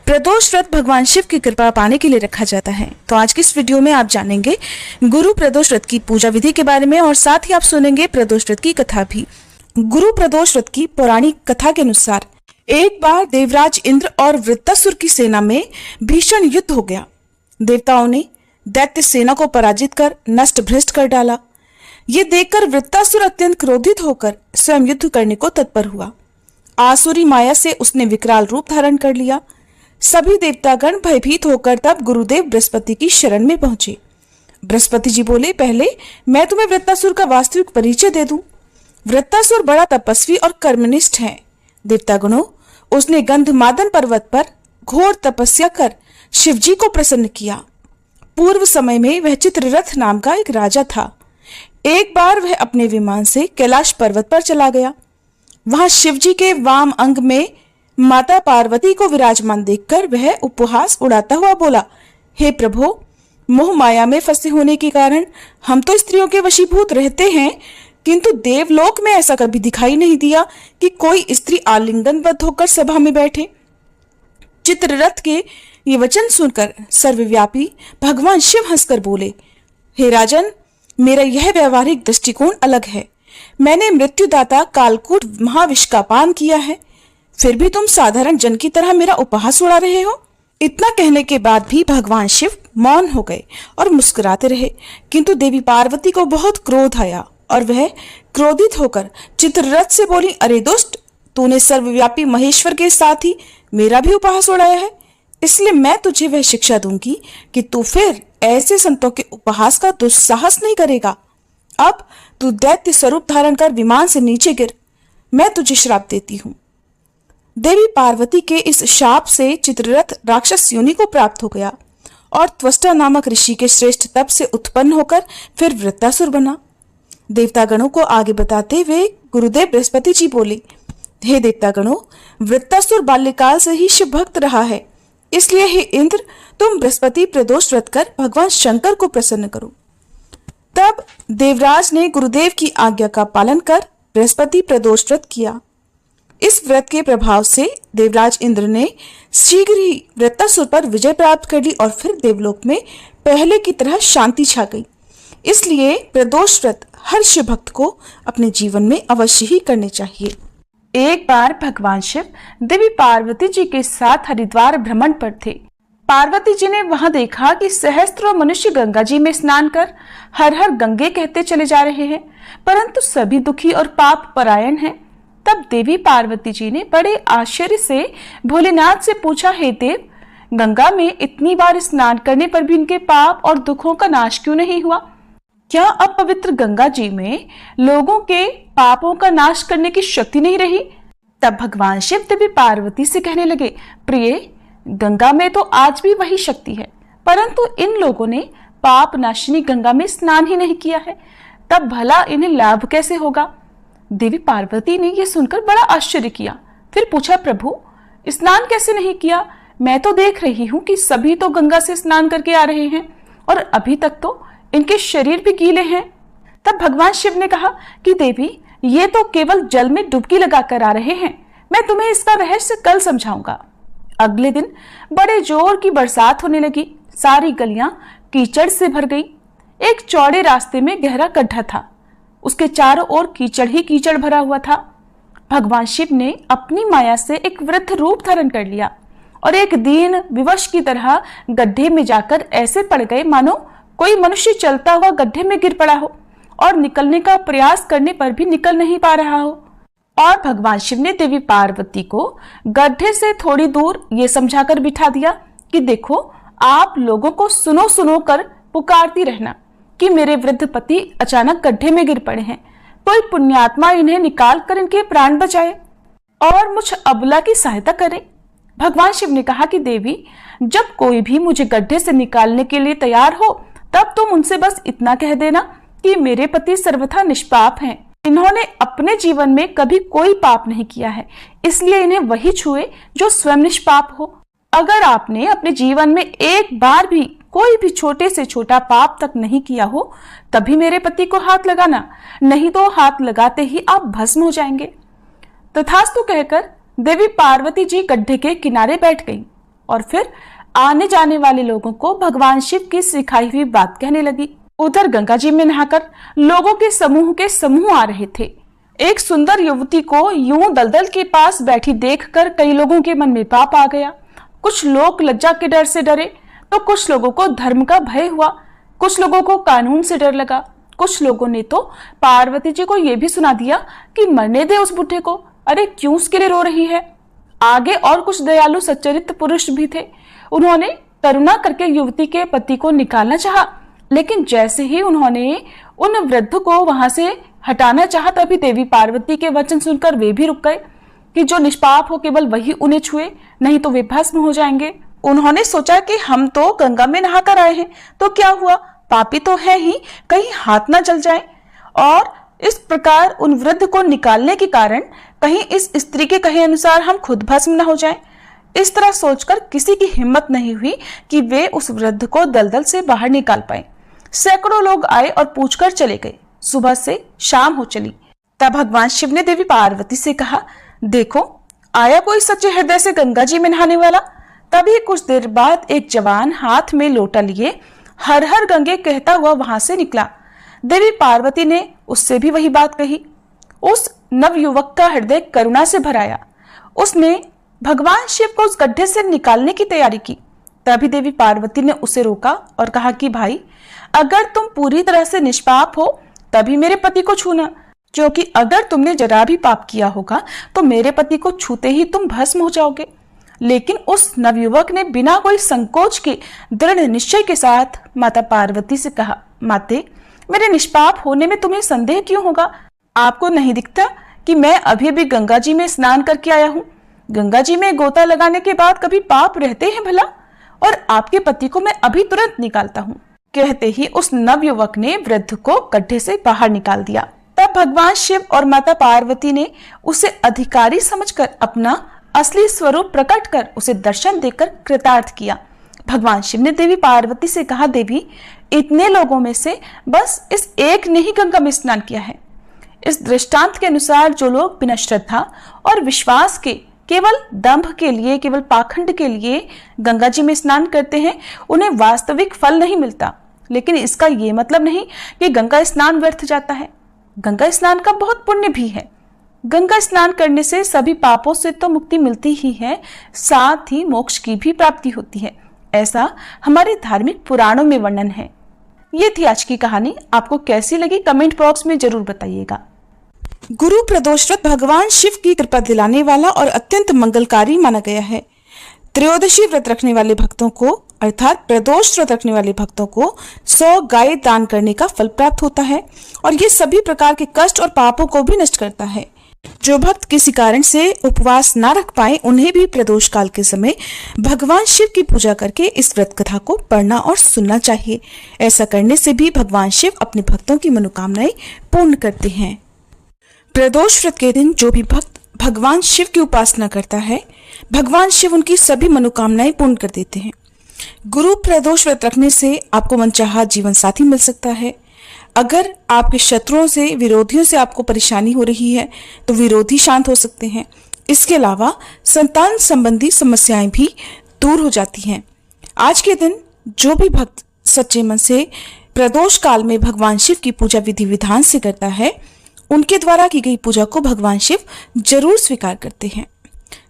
प्रदोष व्रत भगवान शिव की कृपा पाने के लिए रखा जाता है। तो आज की इस वीडियो में आप जानेंगे गुरु प्रदोष व्रत की पूजा विधि के बारे में और साथ ही आप सुनेंगे प्रदोष व्रत की कथा भी। गुरु प्रदोष व्रत की पौराणिक कथा के अनुसार एक बार देवराज इंद्र और वृत्तासुर की सेना में भीषण युद्ध हो गया। देवताओं ने दैत्य सेना को पराजित कर नष्ट भ्रष्ट कर डाला। ये देखकर वृत्तासुर अत्यंत क्रोधित होकर स्वयं युद्ध करने को तत्पर हुआ। आसुरी माया से उसने विकराल रूप धारण कर लिया। सभी देवतागण भयभीत होकर तब गुरुदेव बृहस्पति की शरण में पहुंचे। बृहस्पति जी बोले, पहले मैं तुम्हें वृत्तासुर का वास्तविक परिचय दे दूं। वृत्तासुर बड़ा तपस्वी और कर्मनिष्ठ है। देवतागणों, उसने गंधमादन पर्वत पर घोर तपस्या कर शिवजी को प्रसन्न किया। पूर्व समय में वह चित्ररथ नाम का एक राजा था। एक बार वह अपने विमान से कैलाश पर्वत पर चला गया। वहां शिवजी के वाम अंग में माता पार्वती को विराजमान देखकर वह उपहास उड़ाता हुआ बोला, हे प्रभु, मोह माया में फंसे होने के कारण हम तो स्त्रियों के वशीभूत रहते हैं, किंतु देवलोक में ऐसा कभी दिखाई नहीं दिया कि कोई स्त्री आलिंगनबद्ध होकर सभा में बैठे। चित्ररथ के ये वचन सुनकर सर्वव्यापी भगवान शिव हंसकर बोले, हे राजन, मेरा यह व्यवहारिक दृष्टिकोण अलग है। मैंने मृत्युदाता कालकूट महाविष का पान किया है, फिर भी तुम साधारण जन की तरह मेरा उपहास उड़ा रहे हो। इतना कहने के बाद भी भगवान शिव मौन हो गए और मुस्कुराते रहे, किंतु देवी पार्वती को बहुत क्रोध आया और वह क्रोधित होकर चित्ररथ से बोली, अरे दुष्ट, तूने सर्वव्यापी महेश्वर के साथ ही मेरा भी उपहास उड़ाया है, इसलिए मैं तुझे वह शिक्षा दूंगी कि तू फिर ऐसे संतों के उपहास का दुस्साहस नहीं करेगा। अब तू दैत्य स्वरूप धारण कर विमान से नीचे गिर, मैं तुझे श्राप देती हूँ। देवी पार्वती के इस शाप से चित्ररथ राक्षस योनि को प्राप्त हो गया और त्वष्टा नामक ऋषि के श्रेष्ठ तप से उत्पन्न होकर फिर वृत्तासुर बना। देवतागणों को आगे बताते हुए गुरुदेव बृहस्पति जी बोले, हे देवतागणों, वृत्तासुर बाल्यकाल से ही शिव भक्त रहा है, इसलिए हे इंद्र, तुम बृहस्पति प्रदोष व्रत कर भगवान शंकर को प्रसन्न करो। तब देवराज ने गुरुदेव की आज्ञा का पालन कर बृहस्पति प्रदोष व्रत किया। इस व्रत के प्रभाव से देवराज इंद्र ने शीघ्र ही वृत्तासुर पर विजय प्राप्त कर ली और फिर देवलोक में पहले की तरह शांति छा गई। इसलिए प्रदोष व्रत हर शिव भक्त को अपने जीवन में अवश्य ही करने चाहिए। एक बार भगवान शिव देवी पार्वती जी के साथ हरिद्वार भ्रमण पर थे। पार्वती जी ने वहां देखा कि सहस्त्रों मनुष्य गंगा जी में स्नान कर हर हर गंगे कहते चले जा रहे हैं, परंतु सभी दुखी और पाप परायण हैं। तब देवी पार्वती जी ने बड़े आश्चर्य से भोलेनाथ से पूछा, हे देव, गंगा में इतनी बार स्नान करने पर भी इनके पाप और दुखों का नाश क्यों नहीं हुआ? क्या अब पवित्र गंगा जी में लोगों के पापों का नाश करने की शक्ति नहीं रही? तब भगवान शिव देवी पार्वती से कहने लगे, प्रिय, गंगा में तो आज भी वही शक्ति है, परंतु इन लोगों ने पाप नाशिनी गंगा में स्नान ही नहीं किया है, तब भला इन्हें लाभ कैसे होगा? देवी पार्वती ने यह सुनकर बड़ा आश्चर्य किया। फिर पूछा, प्रभु, स्नान कैसे नहीं किया? मैं तो देख रही हूँ कि सभी तो गंगा से स्नान करके आ रहे हैं और अभी तक तो इनके शरीर भी गीले हैं। तब भगवान शिव ने कहा कि देवी, ये तो केवल जल में डुबकी लगाकर आ रहे हैं, मैं तुम्हें इसका रहस्य कल समझाऊंगा। अगले दिन बड़े जोर की बरसात होने लगी। सारी गलियां कीचड़ से भर गई। एक चौड़े रास्ते में गहरा गड्ढा था, उसके चारों ओर कीचड़ ही कीचड़ भरा हुआ था। भगवान शिव ने अपनी माया से एक वृद्ध रूप धारण कर लिया और एक दीन विवश की तरह गड्ढे में जाकर ऐसे पड़ गए मानो कोई मनुष्य चलता हुआ गड्ढे में गिर पड़ा हो और निकलने का प्रयास करने पर भी निकल नहीं पा रहा हो। और भगवान शिव ने देवी पार्वती को गड्ढे से थोड़ी दूर ये समझाकर बिठा दिया कि देखो, आप लोगों को सुनो सुनो कर पुकारती रहना कि मेरे वृद्ध पति अचानक गड्ढे में गिर पड़े हैं, कोई पुण्यात्मा इन्हें निकाल कर इनके प्राण बचाए और मुझ अबला की सहायता करे। भगवान शिव ने कहा कि देवी, जब कोई भी मुझे गड्ढे से निकालने के लिए तैयार हो, तब तुम उनसे बस इतना कह देना कि मेरे पति सर्वथा निष्पाप हैं, इन्होंने अपने जीवन में कभी कोई पाप नहीं किया है, इसलिए इन्हें वही छुए जो स्वयं निष्पाप हो। अगर आपने अपने जीवन में एक बार भी कोई भी छोटे से छोटा पाप तक नहीं किया हो, तभी मेरे पति को हाथ लगाना, नहीं तो हाथ लगाते ही आप भस्म हो जाएंगे। तथास्तु कहकर देवी पार्वती जी गड्ढे के किनारे बैठ गईं। और फिर आने जाने वाले लोगों को भगवान शिव की सिखाई हुई बात कहने लगी। उधर गंगा जी में नहाकर लोगों के समूह आ रहे थे। एक सुंदर युवती को यूं दलदल के पास बैठी देखकर कई लोगों के मन में पाप आ गया। कुछ लोग लज्जा के डर से डरे, तो कुछ लोगों को धर्म का भय हुआ, कुछ लोगों को कानून से डर लगा, कुछ लोगों ने तो पार्वती जी को यह भी सुना दिया कि मरने दे उस बुढ़े को, अरे क्यों उसके लिए रो रही है। आगे और कुछ दयालु सच्चरित्र पुरुष भी थे। उन्होंने करुणा करके युवती के पति को निकालना चाहा, लेकिन जैसे ही उन्होंने उन वृद्ध को वहां से हटाना चाहा, तभी देवी पार्वती के वचन सुनकर वे भी रुक गए कि जो निष्पाप हो केवल वही उन्हें छुए, नहीं तो वे भस्म हो जाएंगे। उन्होंने सोचा कि हम तो गंगा में नहाकर आए हैं, तो क्या हुआ, पापी तो है ही, कहीं हाथ ना जल जाए। और इस प्रकार उन वृद्ध को निकालने के कारण कहीं इस स्त्री के कहे अनुसार हम खुद भस्म न हो जाएं। इस तरह सोचकर किसी की हिम्मत नहीं हुई कि वे उस वृद्ध को दलदल से बाहर निकाल पाए। सैकड़ों लोग आए और पूछकर चले गए। सुबह से शाम हो चली। तब भगवान शिव ने देवी पार्वती से कहा, देखो आया कोई सच्चे हृदय से गंगा जी में नहाने वाला। तभी कुछ देर बाद एक जवान हाथ में लोटा लिए हर हर गंगे कहता हुआ वहां से निकला। देवी पार्वती ने उससे भी वही बात कही। उस नवयुवक का हृदय करुणा से भराया। उसने भगवान शिव को उस गड्ढे से निकालने की तैयारी की। तभी देवी पार्वती ने उसे रोका और कहा कि भाई, अगर तुम पूरी तरह से निष्पाप हो तभी मेरे पति को छूना, क्योंकि अगर तुमने जरा भी पाप किया होगा तो मेरे पति को छूते ही तुम भस्म हो जाओगे। लेकिन उस नवयुवक ने बिना कोई संकोच के दृढ़ निश्चय के साथ माता पार्वती से कहा, माते, मेरे निष्पाप होने में तुम्हें संदेह क्यों होगा? आपको नहीं दिखता कि मैं अभी भी गंगा जी में स्नान करके आया हूँ? गंगा जी में गोता लगाने के बाद कभी पाप रहते हैं भला? और आपके पति को मैं अभी तुरंत निकालता हूँ। कहते ही उस नवयुवक ने वृद्ध को गड्ढे से बाहर निकाल दिया। तब भगवान शिव और माता पार्वती ने उसे अधिकारी समझकर अपना असली स्वरूप प्रकट कर उसे दर्शन देकर कृतार्थ किया। भगवान शिव ने देवी पार्वती से कहा, देवी, इतने लोगों में से बस इस एक ने ही गंगा में स्नान किया है। इस दृष्टांत के अनुसार जो लोग बिना श्रद्धा और विश्वास के, केवल दंभ के लिए, केवल पाखंड के लिए गंगा जी में स्नान करते हैं, उन्हें वास्तविक फल नहीं मिलता। लेकिन इसका ये मतलब नहीं कि गंगा स्नान व्यर्थ जाता है। गंगा स्नान का बहुत पुण्य भी है। गंगा स्नान करने से सभी पापों से तो मुक्ति मिलती ही है, साथ ही मोक्ष की भी प्राप्ति होती है। ऐसा हमारे धार्मिक पुराणों में वर्णन है। ये थी आज की कहानी। आपको कैसी लगी कमेंट बॉक्स में जरूर बताइएगा। गुरु प्रदोष व्रत भगवान शिव की कृपा दिलाने वाला और अत्यंत मंगलकारी माना गया है। त्रयोदशी व्रत रखने वाले भक्तों को, अर्थात प्रदोष व्रत रखने वाले भक्तों को 100 गाय दान करने का फल प्राप्त होता है और ये सभी प्रकार के कष्ट और पापों को भी नष्ट करता है। जो भक्त किसी कारण से उपवास ना रख पाए, उन्हें भी प्रदोष काल के समय भगवान शिव की पूजा करके इस व्रत कथा को पढ़ना और सुनना चाहिए। ऐसा करने से भी भगवान शिव अपने भक्तों की मनोकामनाएं पूर्ण करते हैं। प्रदोष व्रत के दिन जो भी भक्त भगवान शिव की उपासना करता है, भगवान शिव उनकी सभी मनोकामनाएं पूर्ण कर देते हैं। गुरु प्रदोष व्रत रखने से आपको मनचाहा जीवन साथी मिल सकता है। अगर आपके शत्रुओं से, विरोधियों से आपको परेशानी हो रही है तो विरोधी शांत हो सकते हैं। इसके अलावा संतान संबंधी समस्याएं भी दूर हो जाती हैं। आज के दिन जो भी भक्त सच्चे मन से प्रदोष काल में भगवान शिव की पूजा विधि विधान से करता है, उनके द्वारा की गई पूजा को भगवान शिव जरूर स्वीकार करते हैं।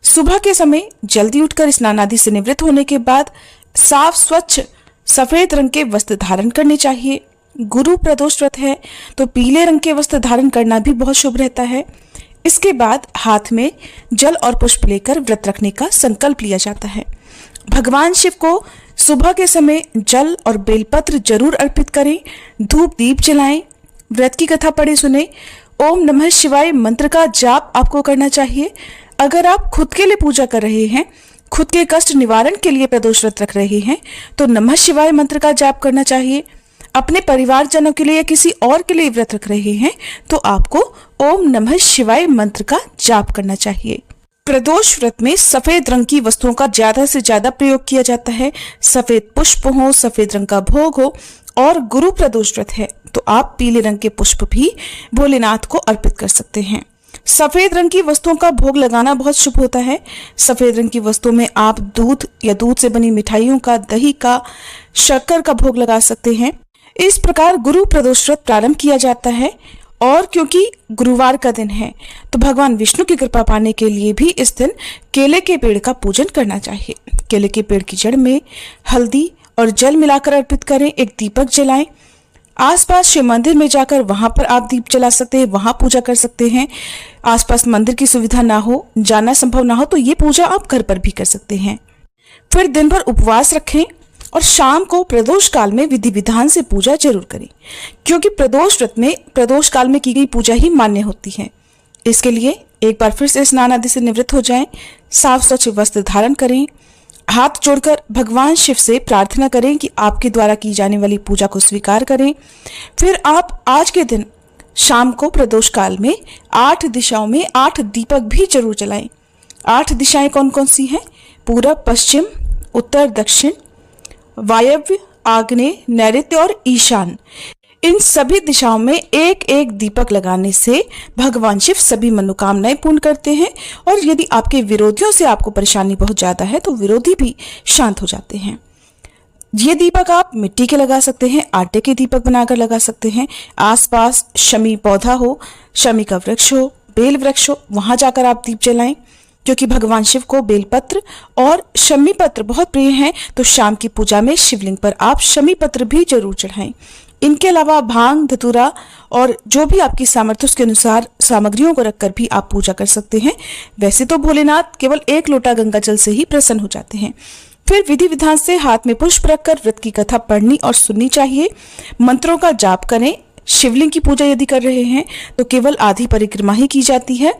सुबह के समय जल्दी उठकर स्नान आदि से निवृत्त होने के बाद साफ स्वच्छ सफेद रंग के वस्त्र धारण करने चाहिए। गुरु प्रदोष व्रत है तो पीले रंग के वस्त्र धारण करना भी बहुत शुभ रहता है। इसके बाद हाथ में जल और पुष्प लेकर व्रत रखने का संकल्प लिया जाता है। भगवान शिव को सुबह के समय जल और बेलपत्र जरूर अर्पित करें, धूप दीप जलाएं, व्रत की कथा पढ़े सुने, ओम नमः शिवाय मंत्र का जाप आपको करना चाहिए। अगर आप खुद के लिए पूजा कर रहे हैं, खुद के कष्ट निवारण के लिए प्रदोष व्रत रख रहे हैं, तो नमः शिवाय मंत्र का जाप करना चाहिए। अपने परिवारजनों के लिए या किसी और के लिए व्रत रख रहे हैं तो आपको ओम नमः शिवाय मंत्र का जाप करना चाहिए। प्रदोष व्रत में सफेद रंग की वस्तुओं का ज्यादा से ज्यादा प्रयोग किया जाता है। सफेद पुष्प हो, सफेद रंग का भोग हो, और गुरु प्रदोष व्रत है तो आप पीले रंग के पुष्प भी भोलेनाथ को अर्पित कर सकते हैं। सफेद रंग की वस्तुओं का भोग लगाना बहुत शुभ होता है। सफेद रंग की वस्तुओं में आप दूध या दूध से बनी मिठाइयों का, दही का, शक्कर का भोग लगा सकते हैं। इस प्रकार गुरु प्रदोष व्रत प्रारंभ किया जाता है। और क्योंकि गुरुवार का दिन है तो भगवान विष्णु की कृपा पाने के लिए भी इस दिन केले के पेड़ का पूजन करना चाहिए। केले के पेड़ की जड़ में हल्दी और जल मिलाकर अर्पित करें, एक दीपक जलाएं। आसपास शिव मंदिर में जाकर वहां पर आप दीप जला सकते हैं, वहां पूजा कर सकते हैं। आसपास मंदिर की सुविधा ना हो, जाना संभव ना हो तो ये पूजा आप घर पर भी कर सकते हैं। फिर दिन भर उपवास रखें और शाम को प्रदोष काल में विधि विधान से पूजा जरूर करें, क्योंकि प्रदोष व्रत में प्रदोष काल में की गई पूजा ही मान्य होती है। इसके लिए एक बार फिर से स्नान आदि से निवृत्त हो जाएं, साफ स्वच्छ वस्त्र धारण करें, हाथ जोड़कर भगवान शिव से प्रार्थना करें कि आपके द्वारा की जाने वाली पूजा को स्वीकार करें। फिर आप आज के दिन शाम को प्रदोष काल में 8 दिशाओं में 8 दीपक भी जरूर जलाएं। 8 दिशाएं कौन कौन सी हैं? पूरब, पश्चिम, उत्तर, दक्षिण, वायव्य, आग्नेय, नैऋत्य और ईशान। इन सभी दिशाओं में एक एक दीपक लगाने से भगवान शिव सभी मनोकामनाएं पूर्ण करते हैं। और यदि आपके विरोधियों से आपको परेशानी बहुत ज्यादा है तो विरोधी भी शांत हो जाते हैं। ये दीपक आप मिट्टी के लगा सकते हैं, आटे के दीपक बनाकर लगा सकते हैं। आसपास शमी पौधा हो, शमी का वृक्ष हो, बेल वृक्ष हो, वहां जाकर आप दीप जलाएं, क्योंकि भगवान शिव को बेलपत्र और शमी पत्र बहुत प्रिय हैं। तो शाम की पूजा में शिवलिंग पर आप शमी पत्र भी जरूर चढ़ाएं। इनके अलावा भांग, धतूरा और जो भी आपकी सामर्थ्य उसके अनुसार सामग्रियों को रखकर भी आप पूजा कर सकते हैं। वैसे तो भोलेनाथ केवल 1 लोटा गंगा जल से ही प्रसन्न हो जाते हैं। फिर विधि विधान से हाथ में पुष्प रखकर व्रत की कथा पढ़नी और सुननी चाहिए। मंत्रों का जाप करें। शिवलिंग की पूजा यदि कर रहे हैं तो केवल आधी परिक्रमा ही की जाती है।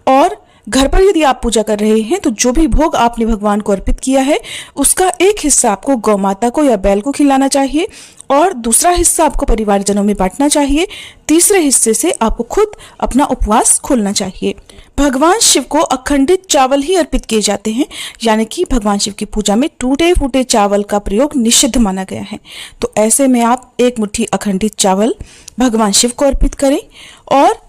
और घर पर यदि आप पूजा कर रहे हैं तो जो भी भोग आपने भगवान को अर्पित किया है उसका एक हिस्सा आपको गौ माता को या बैल को खिलाना चाहिए और दूसरा हिस्सा आपको परिवारजनों में बांटना चाहिए। तीसरे हिस्से से आपको खुद अपना उपवास खोलना चाहिए। भगवान शिव को अखंडित चावल ही अर्पित किए जाते हैं, यानी कि भगवान शिव की पूजा में टूटे फूटे चावल का प्रयोग निषिद्ध माना गया है। तो ऐसे में आप 1 मुट्ठी अखंडित चावल भगवान शिव को अर्पित करें। और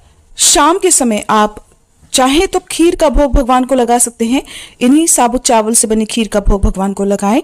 शाम के समय आप चाहे तो खीर का भोग भगवान को लगा सकते हैं। इन्हीं साबुत चावल से बनी खीर का भोग भगवान को लगाएं।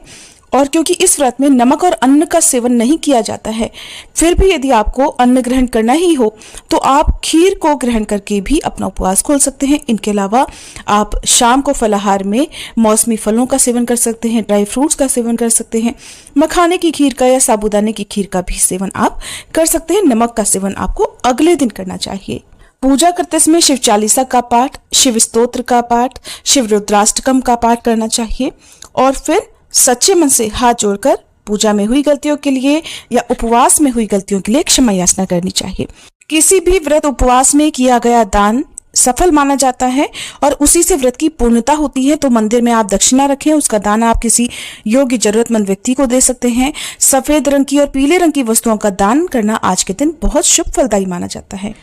और क्योंकि इस व्रत में नमक और अन्न का सेवन नहीं किया जाता है, फिर भी यदि आपको अन्न ग्रहण करना ही हो तो आप खीर को ग्रहण करके भी अपना उपवास खोल सकते हैं। इनके अलावा आप शाम को फलाहार में मौसमी फलों का सेवन कर सकते हैं, ड्राई फ्रूट्स का सेवन कर सकते हैं, मखाने की खीर का या साबूदाने की खीर का भी सेवन आप कर सकते हैं। नमक का सेवन आपको अगले दिन करना चाहिए। पूजा करते समय शिव चालीसा का पाठ, शिव स्तोत्र का पाठ, शिव रुद्राष्टकम का पाठ करना चाहिए। और फिर सच्चे मन से हाथ जोड़कर पूजा में हुई गलतियों के लिए या उपवास में हुई गलतियों के लिए क्षमा याचना करनी चाहिए। किसी भी व्रत उपवास में किया गया दान सफल माना जाता है और उसी से व्रत की पूर्णता होती है। तो मंदिर में आप दक्षिणा रखें, उसका दान आप किसी योग्य जरूरतमंद व्यक्ति को दे सकते हैं। सफेद रंग की और पीले रंग की वस्तुओं का दान करना आज के दिन बहुत शुभ फलदायी माना जाता है।